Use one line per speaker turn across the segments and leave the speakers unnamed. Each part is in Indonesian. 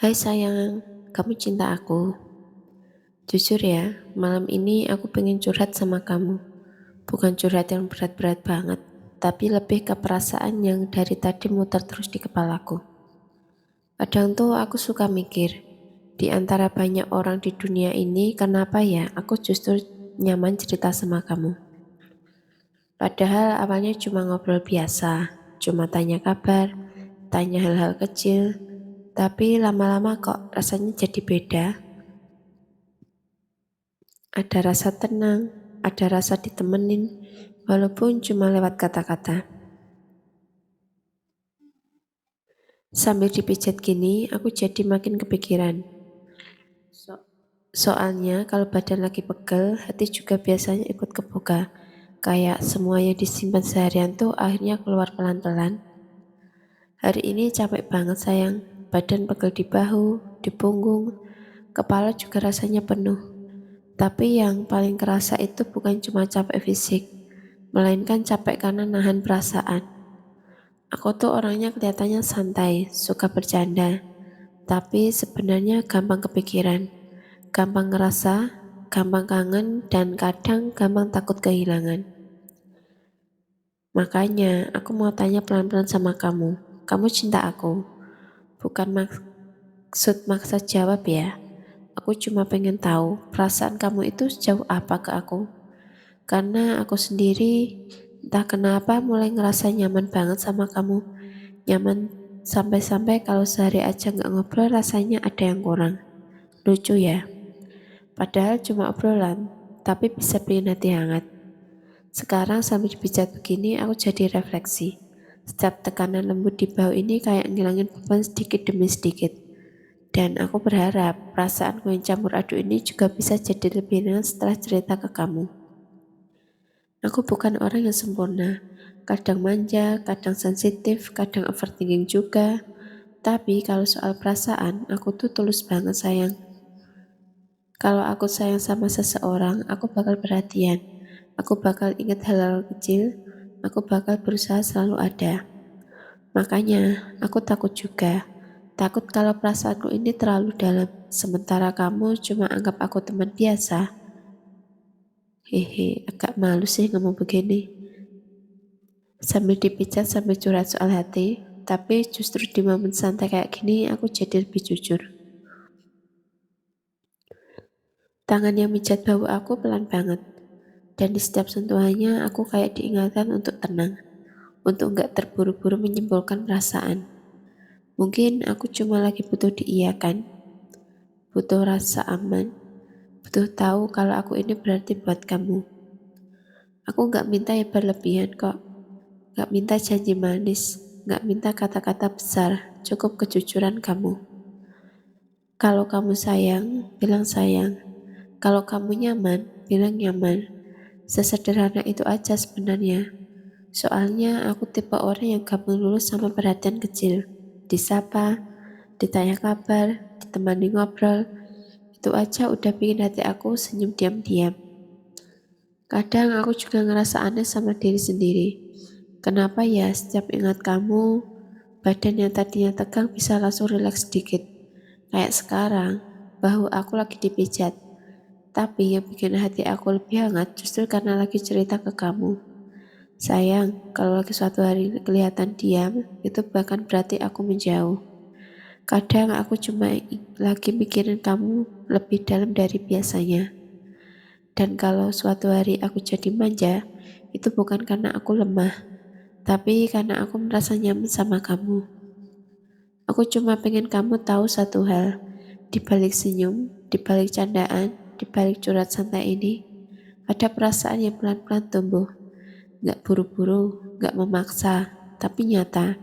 Hai sayang, kamu cinta aku. Jujur ya, malam ini aku pengen curhat sama kamu. Bukan curhat yang berat-berat banget, tapi lebih ke perasaan yang dari tadi muter terus di kepalaku. Kadang tuh aku suka mikir, di antara banyak orang di dunia ini, kenapa ya aku justru nyaman cerita sama kamu. Padahal awalnya cuma ngobrol biasa, cuma tanya kabar, tanya hal-hal kecil, tapi lama-lama kok rasanya jadi beda. Ada rasa tenang, ada rasa ditemenin, walaupun cuma lewat kata-kata. Sambil dipijat gini, aku jadi makin kepikiran. Soalnya kalau badan lagi pegel, hati juga biasanya ikut kebuka. Kayak semua yang disimpan seharian tuh akhirnya keluar pelan-pelan. Hari ini capek banget sayang, badan pegel di bahu, di punggung, kepala juga rasanya penuh. Tapi yang paling kerasa itu bukan cuma capek fisik, melainkan capek karena nahan perasaan. Aku tuh orangnya kelihatannya santai, suka bercanda, tapi sebenarnya gampang kepikiran, gampang ngerasa, gampang kangen, dan kadang gampang takut kehilangan. Makanya aku mau tanya pelan-pelan sama kamu. Kamu cinta aku? Bukan maksud maksa jawab ya. Aku cuma pengen tahu perasaan kamu itu sejauh apa ke aku. Karena aku sendiri entah kenapa mulai ngerasa nyaman banget sama kamu. Nyaman sampai-sampai kalau sehari aja nggak ngobrol rasanya ada yang kurang. Lucu ya, padahal cuma obrolan, tapi bisa bikin hati hangat. Sekarang sambil dipijat begini aku jadi refleksi. Setiap tekanan lembut di bahu ini kayak ngilangin beban sedikit demi sedikit. Dan aku berharap perasaanku yang campur aduk ini juga bisa jadi lebih ringan setelah cerita ke kamu. Aku bukan orang yang sempurna. Kadang manja, kadang sensitif, kadang overthinking juga. Tapi kalau soal perasaan, aku tuh tulus banget sayang. Kalau aku sayang sama seseorang, aku bakal perhatian. Aku bakal ingat hal-hal kecil. Aku bakal berusaha selalu ada. Makanya, aku takut juga. Takut kalau perasaanku ini terlalu dalam. Sementara kamu cuma anggap aku teman biasa. Hehe, agak malu sih ngomong begini. Sambil dipijat sambil curhat soal hati. Tapi justru di momen santai kayak gini, aku jadi lebih jujur. Tangan yang mijat bahu aku pelan banget, dan di setiap sentuhannya aku kayak diingatkan untuk tenang, untuk nggak terburu-buru menyimpulkan perasaan. Mungkin aku cuma lagi butuh diiyakan, butuh rasa aman, butuh tahu kalau aku ini berarti buat kamu. Aku nggak minta yang berlebihan kok, nggak minta janji manis, nggak minta kata-kata besar, cukup kejujuran kamu. Kalau kamu sayang, bilang sayang. Kalau kamu nyaman, bilang nyaman. Sesederhana itu aja sebenarnya. Soalnya aku tipe orang yang gampang lulus sama perhatian kecil. Disapa, ditanya kabar, ditemani ngobrol. Itu aja udah bikin hati aku senyum diam-diam. Kadang aku juga ngerasa aneh sama diri sendiri. Kenapa ya setiap ingat kamu, badan yang tadinya tegang bisa langsung rileks sedikit. Kayak sekarang, bahu aku lagi dipijat. Tapi yang bikin hati aku lebih hangat justru karena lagi cerita ke kamu. Sayang, kalau lagi suatu hari kelihatan diam, itu bahkan berarti aku menjauh. Kadang aku cuma lagi mikirin kamu lebih dalam dari biasanya. Dan kalau suatu hari aku jadi manja, itu bukan karena aku lemah, tapi karena aku merasa nyaman sama kamu. Aku cuma pengen kamu tahu satu hal, di balik senyum, di balik candaan, di balik curhat santai ini, ada perasaan yang pelan-pelan tumbuh. Gak buru-buru, gak memaksa, tapi nyata.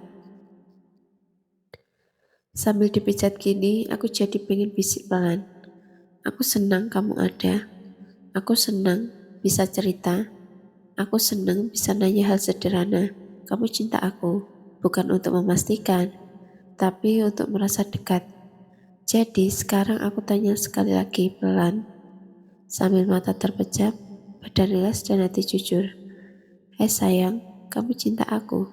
Sambil dipijat gini, aku jadi pengen bisik pelan. Aku senang kamu ada. Aku senang bisa cerita. Aku senang bisa nanya hal sederhana. Kamu cinta aku, bukan untuk memastikan, tapi untuk merasa dekat. Jadi sekarang aku tanya sekali lagi pelan, sambil mata terpejam, badan rileks dan hati jujur. Hai sayang, kamu cinta aku?